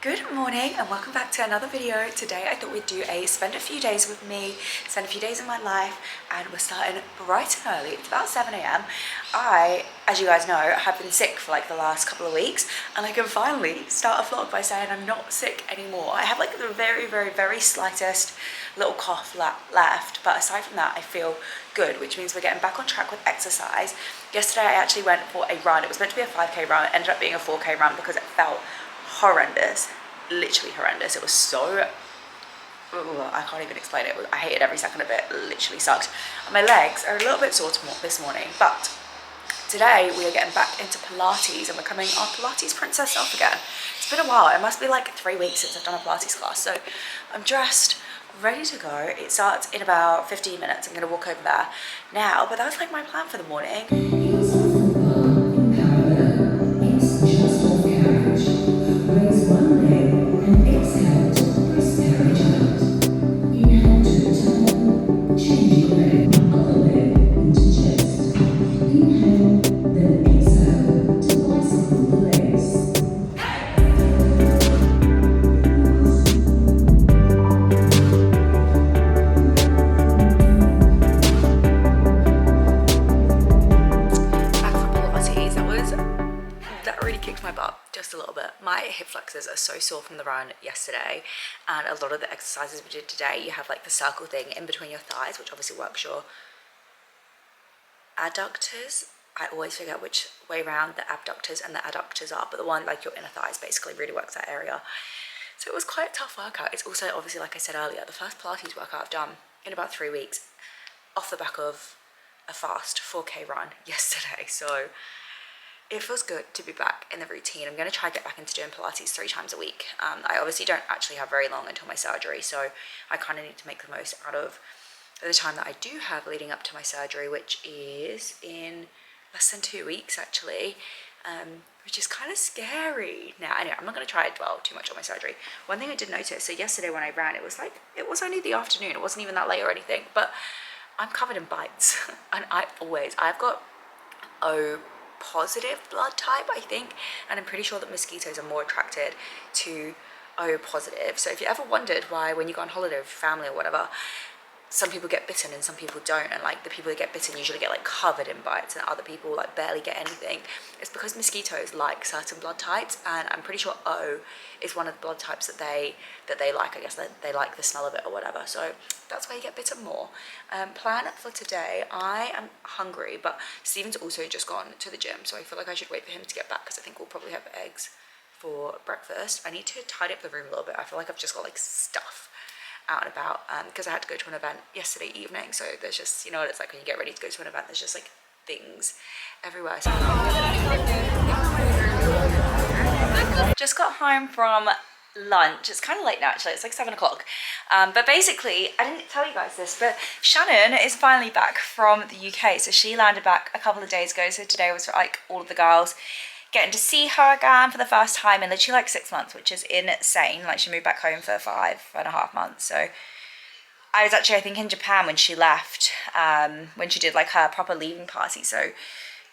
Good morning and welcome back to another video. Today I thought we'd do a spend a few days with me, spend a few days in my life, and we're starting bright and early. It's about 7 a.m. I, as you guys know, have been sick for like the last couple of weeks, and I can finally start a vlog by saying I'm not sick anymore. I have like the very slightest little cough left, but aside from that I feel good, which means we're getting back on track with exercise. Yesterday I actually went for a run. It was meant to be a 5k run. It ended up being a 4k run because it felt horrendous, literally horrendous. It was so, I can't even explain it. I hated every second of it. It literally sucked. And my legs are a little bit sore this morning, but today we are getting back into Pilates and becoming our Pilates princess self again. It's been a while. It must be like 3 weeks since I've done a Pilates class. So I'm dressed, ready to go. It starts in about 15 minutes. I'm gonna walk over there now, but that's like my plan for the morning. Just a little bit. My hip flexors are so sore from the run yesterday, and a lot of the exercises we did today, you have like the circle thing in between your thighs, which obviously works your adductors. I always forget which way around the abductors and the adductors are, but the one like your inner thighs basically really works that area. So it was quite a tough workout. It's also obviously, like I said earlier, the first Pilates workout I've done in about 3 weeks off the back of a fast 4k run yesterday. So it feels good to be back in the routine. I'm going to try to get back into doing Pilates 3 times a week. I obviously don't actually have very long until my surgery, so I kind of need to make the most out of the time that I do have leading up to my surgery, which is in less than 2 weeks actually, which is kind of scary. Now, anyway, I'm not going to try to dwell too much on my surgery. One thing I did notice, so yesterday when I ran, it was only the afternoon. It wasn't even that late or anything, but I'm covered in bites. And I've got positive blood type, I think, and I'm pretty sure that mosquitoes are more attracted to O positive. So if you ever wondered why when you go on holiday with family or whatever, some people get bitten and some people don't, and like the people that get bitten usually get like covered in bites and other people like barely get anything, it's because mosquitoes like certain blood types, and I'm pretty sure O is one of the blood types that they like. I guess they like the smell of it or whatever, so that's why you get bitten more. Plan for today, I am hungry, but Steven's also just gone to the gym, so I feel like I should wait for him to get back because I think we'll probably have eggs for breakfast. I need to tidy up the room a little bit. I feel like I've just got like stuff out and about because I had to go to an event yesterday evening, so there's just, you know what it's like when you get ready to go to an event, there's just like things everywhere. So just got home from lunch. It's kind of late now actually, it's like 7 o'clock, but basically I didn't tell you guys this, but Shannon is finally back from the UK. So she landed back a couple of days ago, so today was like all of the girls getting to see her again for the first time in literally like 6 months, which is insane. Like she moved back home for 5.5 months. So I was actually, I think, in Japan when she left, when she did like her proper leaving party. So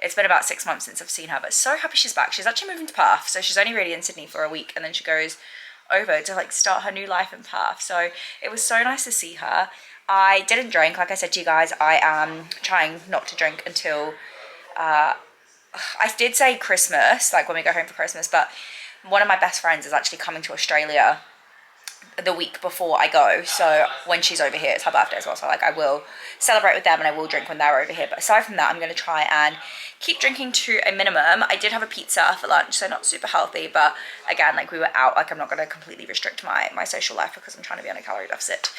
it's been about 6 months since I've seen her, but so happy she's back. She's actually moving to Perth, so she's only really in Sydney for a week, and then she goes over to like start her new life in Perth. So it was so nice to see her. I didn't drink, like I said to you guys. I am trying not to drink until I did say Christmas, like when we go home for Christmas, but one of my best friends is actually coming to Australia the week before I go. So when she's over here, it's her birthday as well. So like I will celebrate with them and I will drink when they're over here. But aside from that, I'm going to try and keep drinking to a minimum. I did have a pizza for lunch, so not super healthy. But again, like we were out, like I'm not going to completely restrict my social life because I'm trying to be on a calorie deficit.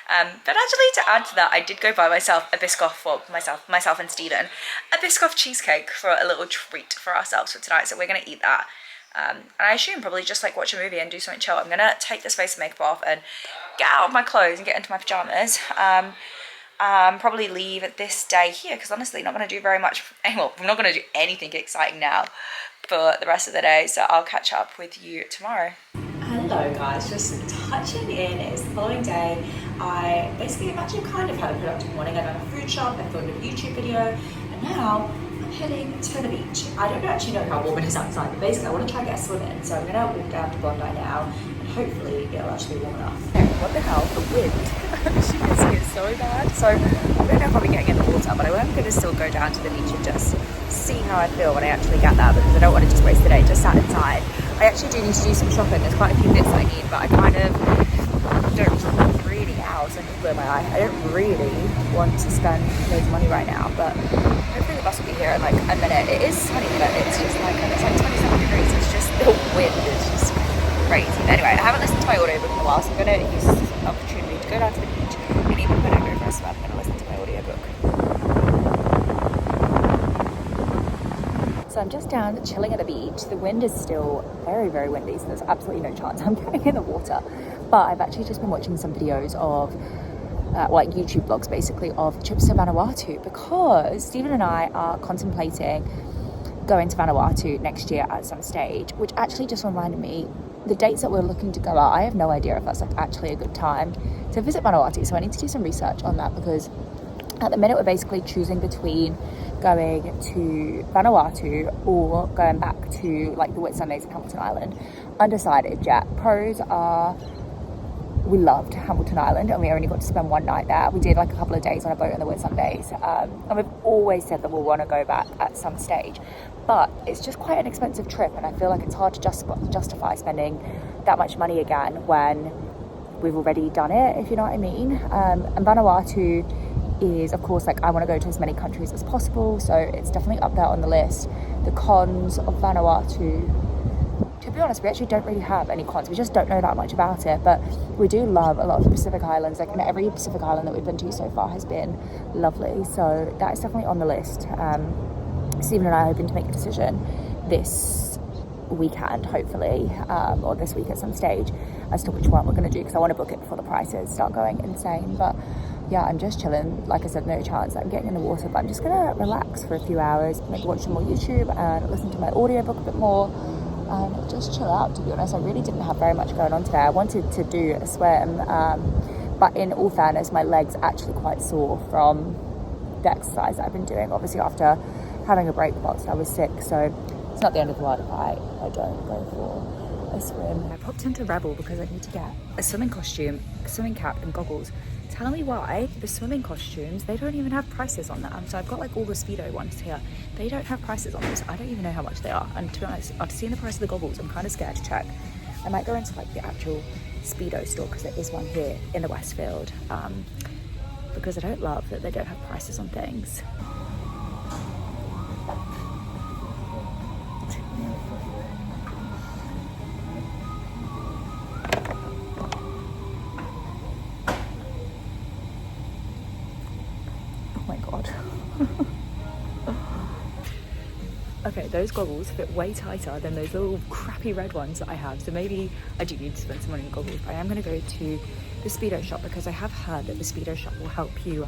But actually, to add to that, I did go buy myself a Biscoff for myself and Stephen, a Biscoff cheesecake for a little treat for ourselves for tonight. So we're going to eat that. And I assume probably just like watch a movie and do something chill. I'm going to take this face of makeup off and get out of my clothes and get into my pajamas. Probably leave this day here because honestly, not going to do very much. Well, I'm not going to do anything exciting now for the rest of the day. So I'll catch up with you tomorrow. Hello guys, just touching in. It's the following day. I basically actually kind of had a productive morning. I done a food shop, I filmed a YouTube video, and now I'm heading to the beach. I don't actually know how warm it is outside, but basically I want to try and get a swim in. So I'm going to walk down to Bondi now, and hopefully it'll actually warm enough. Okay, what the hell, the wind, as you can see, it's so bad. So I don't know if I'll be getting in the water, but I am going to still go down to the beach and just see how I feel when I actually get there, because I don't want to just waste the day just sat inside. I actually do need to do some shopping. There's quite a few bits I need, but I kind of don't really, ow, so I can blur my eye. I don't really want to spend loads of money right now, but hopefully the bus will be here in like a minute. It is sunny, but it's just like, and it's like 27 degrees. It's just, the wind is just crazy. But anyway, I haven't listened to my audiobook in a while, so I'm going to use this opportunity to go down to the beach, and even when I go for a swim, I'm going to listen to my audiobook. So I'm just down chilling at the beach. The wind is still very, very windy, so there's absolutely no chance I'm getting in the water. But I've actually just been watching some videos of, like YouTube vlogs basically, of trips to Vanuatu, because Stephen and I are contemplating going to Vanuatu next year at some stage, which actually just reminded me, the dates that we're looking to go out, I have no idea if that's like actually a good time to visit Vanuatu. So I need to do some research on that, because at the minute we're basically choosing between going to Vanuatu or going back to like the Whitsundays in Hamilton Island. Undecided yet. Pros are, we loved Hamilton Island and we only got to spend one night there. We did like a couple of days on a boat on the Whitsundays, and we've always said that we'll want to go back at some stage, but it's just quite an expensive trip, and I feel like it's hard to justify spending that much money again when we've already done it, if you know what I mean. And Vanuatu is, of course, like I want to go to as many countries as possible, so it's definitely up there on the list. The cons of Vanuatu, to be honest, we actually don't really have any cons. We just don't know that much about it, but we do love a lot of the Pacific Islands. Like, and every Pacific Island that we've been to so far has been lovely, so that is definitely on the list. Stephen and I are hoping to make a decision this weekend, hopefully, or this week at some stage, as to which one we're going to do, because I want to book it before the prices start going insane. But yeah, I'm just chilling. Like I said, no chance that I'm getting in the water, but I'm just gonna relax for a few hours, maybe watch some more YouTube and listen to my audiobook a bit more, and just chill out, to be honest. I really didn't have very much going on today. I wanted to do a swim, but in all fairness, my legs are actually quite sore from the exercise that I've been doing, obviously after having a break whilst I was sick, so it's not the end of the world if I don't go for a swim. I popped into Rebel because I need to get a swimming costume, a swimming cap and goggles. Tell me why the swimming costumes, they don't even have prices on them. So I've got like all the Speedo ones here. They don't have prices on those. I don't even know how much they are. And to be honest, after seeing the price of the goggles, I'm kind of scared to check. I might go into like the actual Speedo store, because there is one here in the Westfield, because I don't love that they don't have prices on things. Okay, those goggles fit way tighter than those little crappy red ones that I have, so maybe I do need to spend some money on goggles. But I am going to go to the Speedo shop, because I have heard that the Speedo shop will help you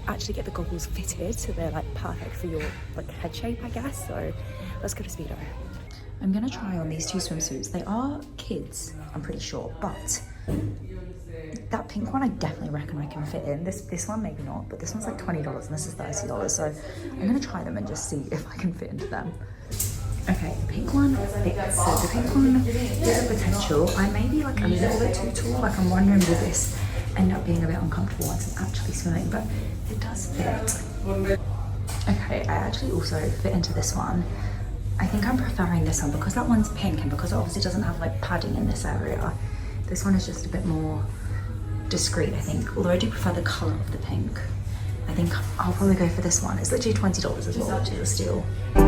actually get the goggles fitted so they're like perfect for your like head shape, I guess. So let's go to Speedo. I'm going to try on these two swimsuits. They are kids, I'm pretty sure, but that pink one I definitely reckon I can fit in. This one maybe not, but this one's like $20 and this is $30, so I'm gonna try them and just see if I can fit into them. Okay, the pink one fits. So the pink one is a potential. I may be like a little bit too tall. Like I'm wondering, will this end up being a bit uncomfortable once I'm actually swimming, but it does fit. Okay, I actually also fit into this one. I think I'm preferring this one because that one's pink, and because it obviously doesn't have like padding in this area. This one is just a bit more discreet, I think, although I do prefer the colour of the pink. I think I'll probably go for this one. It's literally $20 as well, which is a steal. I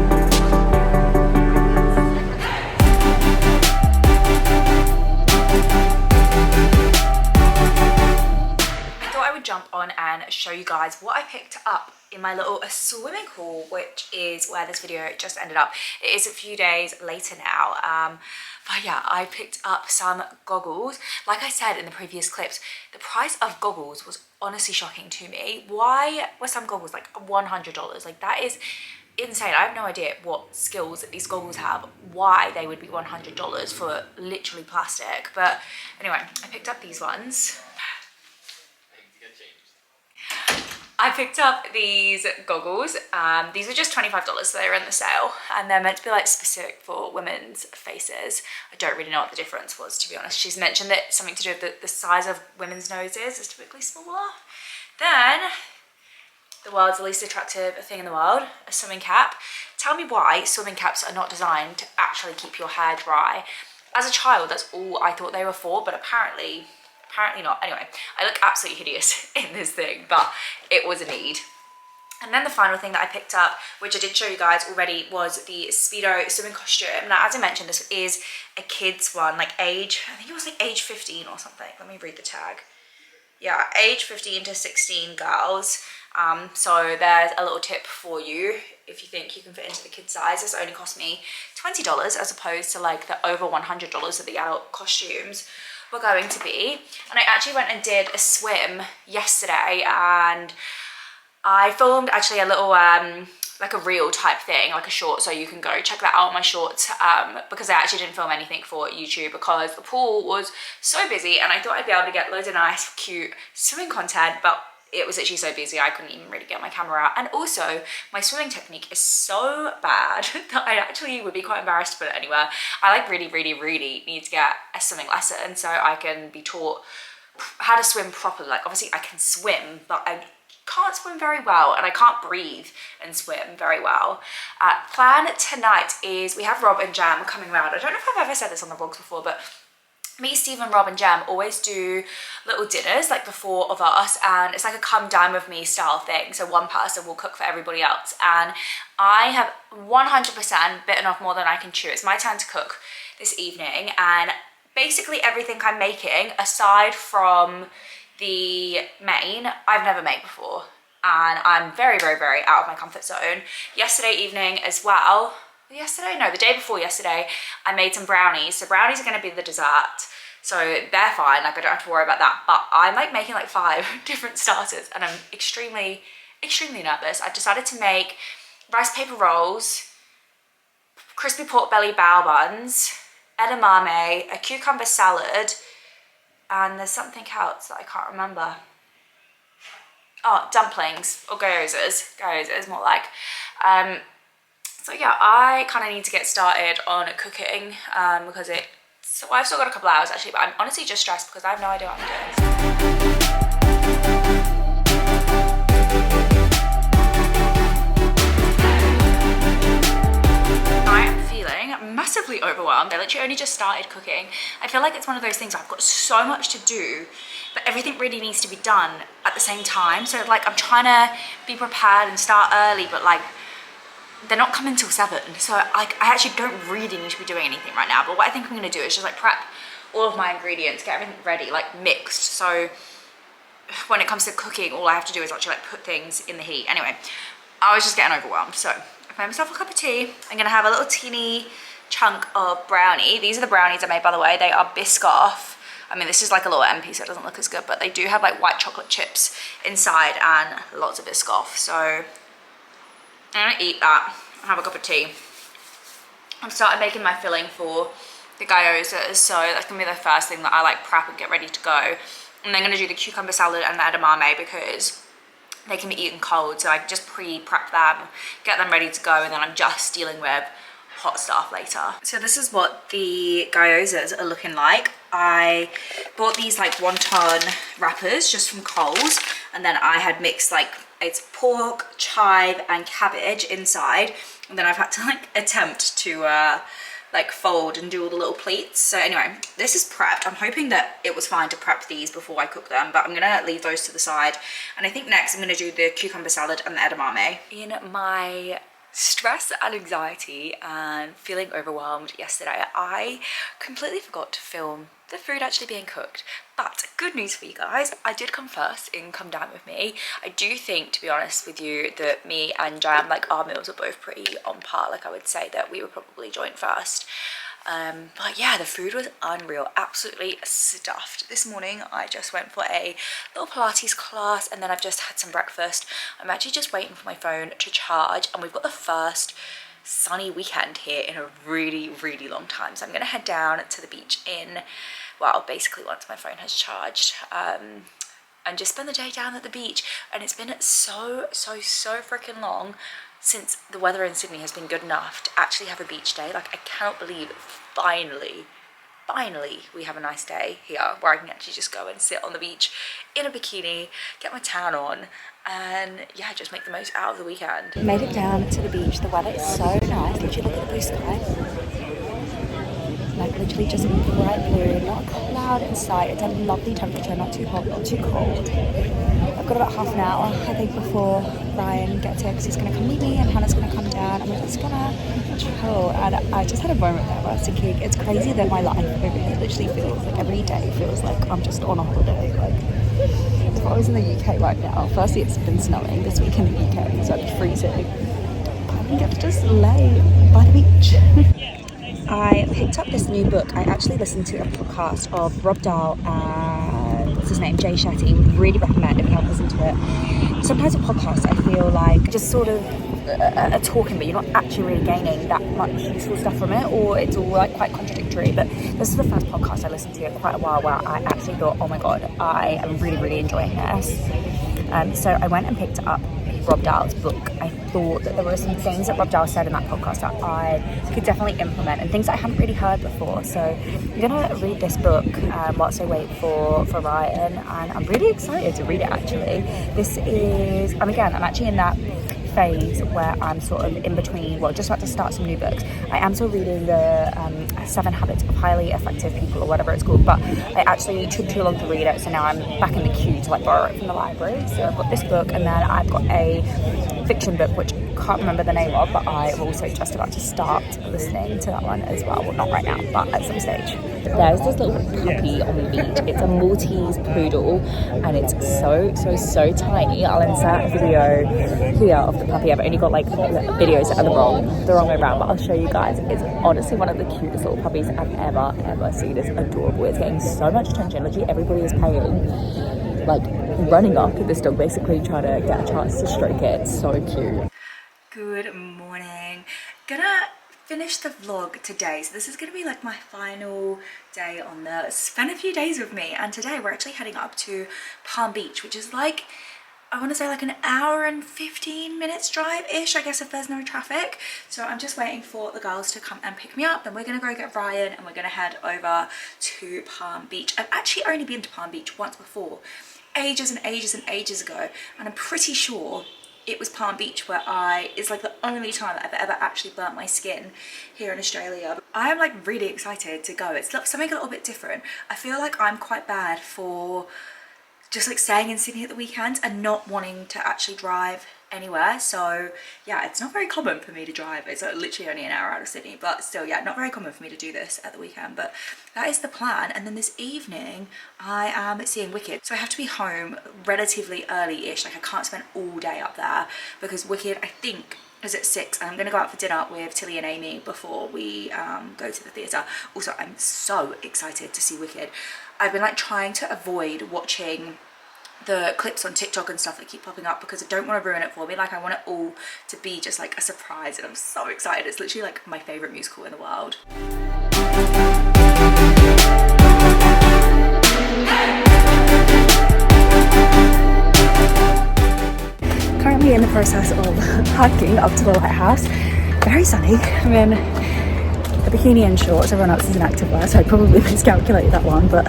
thought I would jump on and show you guys what I picked up in my little swimming pool, which is where this video just ended up. It is a few days later now, but yeah, I picked up some goggles. Like I said in the previous clips, the price of goggles was honestly shocking to me. Why were some goggles like $100? Like, that is insane. I have no idea what skills these goggles have, why they would be $100 for literally plastic. But anyway, I picked up these ones. I've picked up these goggles. These are just $25, so they were in the sale, and they're meant to be like specific for women's faces. I don't really know what the difference was, to be honest. She's mentioned that something to do with the size of women's noses is typically smaller. Then the world's least attractive thing in the world, a swimming cap. Tell me why swimming caps are not designed to actually keep your hair dry. As a child, that's all I thought they were for, but apparently not. Anyway, I look absolutely hideous in this thing, but it was a need. And then the final thing that I picked up, which I did show you guys already, was the Speedo swimming costume. Now, as I mentioned, this is a kid's one, like age, I think it was like age 15 or something. Let me read the tag. Yeah, age 15 to 16 girls. So there's a little tip for you if you think you can fit into the kid size. This only cost me $20 as opposed to like the over $100 that the adult costumes were going to be. And I actually went and did a swim yesterday, and I filmed actually a little like a reel type thing, like a short, so you can go check that out on my shorts, because I actually didn't film anything for YouTube because the pool was so busy, and I thought I'd be able to get loads of nice cute swimming content, but it was actually so busy I couldn't even really get my camera out. And also my swimming technique is so bad that I actually would be quite embarrassed to put it anywhere. I like really need to get a swimming lesson so I can be taught how to swim properly. Like obviously I can swim, but I can't swim very well, and I can't breathe and swim very well. Plan tonight is we have Rob and Jam coming around. I don't know if I've ever said this on the vlogs before, but me, Stephen, Rob and Jam always do little dinners like before of us, and it's like a come dine with me style thing. So one person will cook for everybody else, and I have 100% bitten off more than I can chew. It's my turn to cook this evening, and basically everything I'm making aside from the main I've never made before, and I'm very out of my comfort zone. Yesterday evening as well, the day before yesterday, I made some brownies. So brownies are going to be the dessert, so they're fine, like I don't have to worry about that. But I'm like making like 5 different starters, and I'm extremely nervous. I've decided to make rice paper rolls, crispy pork belly bao buns, edamame, a cucumber salad, and there's something else that I can't remember. Oh, dumplings, or gyozas more like. So yeah, I kind of need to get started on cooking because so I've still got a couple hours actually, but I'm honestly just stressed because I have no idea what I'm doing. I am feeling massively overwhelmed. I literally only just started cooking. I feel like it's one of those things, I've got so much to do, but everything really needs to be done at the same time. So like I'm trying to be prepared and start early, but like they're not coming till 7, so I actually don't really need to be doing anything right now. But what I think I'm gonna do is just like prep all of my ingredients, get everything ready, like mixed, so when it comes to cooking, all I have to do is actually like put things in the heat. Anyway, I was just getting overwhelmed, so I made myself a cup of tea. I'm gonna have a little teeny chunk of brownie. These are the brownies I made, by the way. They are Biscoff. I mean, this is like a little MP, so it doesn't look as good, but they do have like white chocolate chips inside and lots of Biscoff, so I'm gonna eat that and have a cup of tea. I've started making my filling for the gyozas, so that's gonna be the first thing that I like prep and get ready to go. And then I'm gonna do the cucumber salad and the edamame because they can be eaten cold, so I can just pre-prep them, get them ready to go, and then I'm just dealing with hot stuff later. So this is what the gyozas are looking like. I bought these like wonton wrappers just from Coles, and then I had mixed like it's pork, chive and cabbage inside, and then I've had to like attempt to like fold and do all the little pleats. So anyway, this is prepped. I'm hoping that it was fine to prep these before I cook them, but I'm gonna leave those to the side. And I think next I'm gonna do the cucumber salad and the edamame. In my stress and anxiety and feeling overwhelmed yesterday, I completely forgot to film the food actually being cooked. But good news for you guys, I did come first in Come Down With Me. I do think, to be honest with you, that me and Jam, like our meals are both pretty on par. Like I would say that we were probably joint first. But yeah, the food was unreal, absolutely stuffed. This morning I just went for a little Pilates class, and then I've just had some breakfast. I'm actually just waiting for my phone to charge, and we've got the first sunny weekend here in a really long time. So I'm gonna head down to the beach in, well, basically once my phone has charged. and just spend the day down at the beach. And it's been so freaking long since the weather in Sydney has been good enough to actually have a beach day. Like, I cannot believe finally we have a nice day here where I can actually just go and sit on the beach in a bikini, get my tan on, and yeah, just make the most out of the weekend. Made it down to the beach. The weather is so nice. Literally, look at the blue sky. Like, literally just bright blue, not a cloud in sight. It's a lovely temperature, not too hot, not too cold. I've got about half an hour, I think, before Ryan gets here, because he's going to come meet me and Hannah's going to come down, and we're just going to chill. And I just had a moment there where I was thinking, it's crazy that my life, it literally feels like every day feels like I'm just on a holiday. Like, if I was in the UK right now, firstly it's been snowing this week in the UK, so it's freezing. But I get to just lay by the beach. I picked up this new book. I actually listened to a podcast of Rob Dahl and what's his name, Jay Shetty. Would really recommend if you haven't listened to it. Sometimes with podcasts, I feel like just sort of a talking, but you're not actually really gaining that much useful stuff from it, or it's all like quite contradictory. But this is the first podcast I listened to in quite a while where I actually thought, oh my god, I am really enjoying this. So I went and picked up Rob Dahl's book. I thought that there were some things that Rob Dahl said in that podcast that I could definitely implement, and things that I hadn't really heard before. So I'm gonna read this book whilst I wait for Ryan, and I'm really excited to read it actually. This is, I'm actually in that phase where I'm sort of in between, well, just about to start some new books. I am still reading the 7 Habits of Highly Effective People, or whatever it's called, but I actually took too long to read it, so now I'm back in the queue to like borrow it from the library. So I've got this book, and then I've got a fiction book which I can't remember the name of, but I'm also just about to start listening to that one as well. Well, not right now, but at some stage. There's this little puppy on the beach. It's a Maltese poodle, and it's so tiny. I'll insert a video here of the puppy. I've only got like videos that are the wrong way around, but I'll show you guys. It's honestly one of the cutest little puppies I've ever seen. It's adorable. It's getting so much attention. Literally everybody is paying, like running after this dog, basically trying to get a chance to stroke it. It's so cute. Good morning. Gonna finish the vlog today. So this is gonna be like my final day on the spend a few days with me, and today we're actually heading up to Palm Beach, which is like, I want to say like an hour and 15 minutes drive-ish, I guess, if there's no traffic. So I'm just waiting for the girls to come and pick me up, and we're going to go get Ryan, and we're going to head over to Palm Beach. I've actually only been to Palm Beach once before, ages and ages ago, and I'm pretty sure it was Palm Beach where it's like the only time that I've ever actually burnt my skin here in Australia. I am like really excited to go. It's something a little bit different. I feel like I'm quite bad for just like staying in Sydney at the weekends and not wanting to actually drive anywhere. So yeah, it's not very common for me to drive. It's literally only an hour out of Sydney, but still, yeah, not very common for me to do this at the weekend. But that is the plan. And then this evening I am seeing Wicked, so I have to be home relatively early-ish. Like, I can't spend all day up there because Wicked, I think, is at 6, and I'm going to go out for dinner with Tilly and Amy before we go to the theatre. Also, I'm so excited to see Wicked. I've been like trying to avoid watching the clips on TikTok and stuff that keep popping up because I don't want to ruin it for me. Like, I want it all to be just like a surprise, and I'm so excited. It's literally like my favourite musical in the world. Currently in the process of hiking up to the lighthouse. Very sunny. I'm in a bikini and shorts. Everyone else is in activewear, so I probably miscalculated that one, but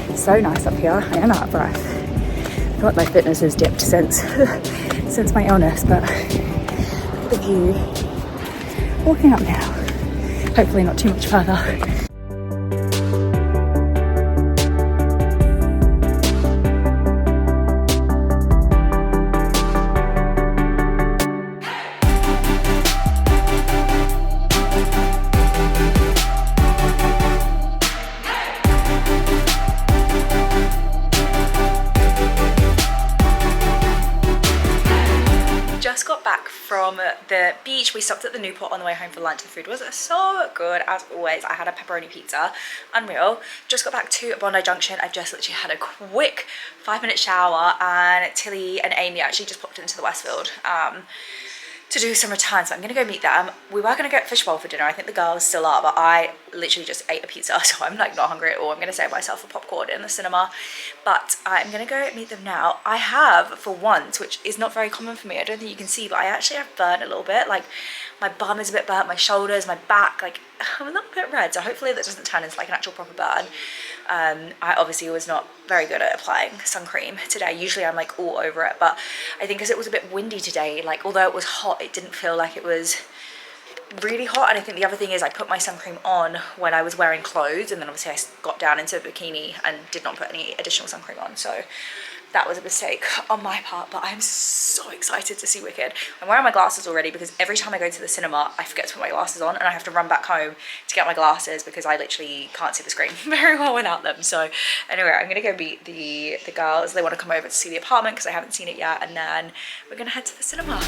it's so nice up here. I am out of breath. I feel like my fitness has dipped since my illness, but the view. Walking up now. Hopefully not too much further. From the beach, we stopped at the Newport on the way home for lunch. The food was so good as always. I had a pepperoni pizza, unreal. Just got back to Bondi Junction. I've just literally had a quick 5-minute shower, and Tilly and Amy actually just popped into the Westfield to do some returns, so I'm gonna go meet them. We were gonna get fishbowl for dinner. I think the girls still are, but I literally just ate a pizza, so I'm like not hungry at all. I'm gonna save myself a popcorn in the cinema, but I'm gonna go meet them now. I have, for once, which is not very common for me, I don't think you can see, but I actually have burnt a little bit. Like my bum is a bit burnt, my shoulders, my back, like I'm a little bit red, so hopefully that doesn't turn into like an actual proper burn. I obviously was not very good at applying sun cream today. Usually I'm like all over it, but I think because it was a bit windy today, like although it was hot, it didn't feel like it was really hot. And I think the other thing is I put my sun cream on when I was wearing clothes, and then obviously I got down into a bikini and did not put any additional sun cream on, so that was a mistake on my part. But I'm so excited to see Wicked. I'm wearing my glasses already because every time I go to the cinema I forget to put my glasses on, and I have to run back home to get my glasses because I literally can't see the screen very well without them. So anyway, I'm gonna go meet the girls. They want to come over to see the apartment because I haven't seen it yet, and then we're gonna head to the cinema.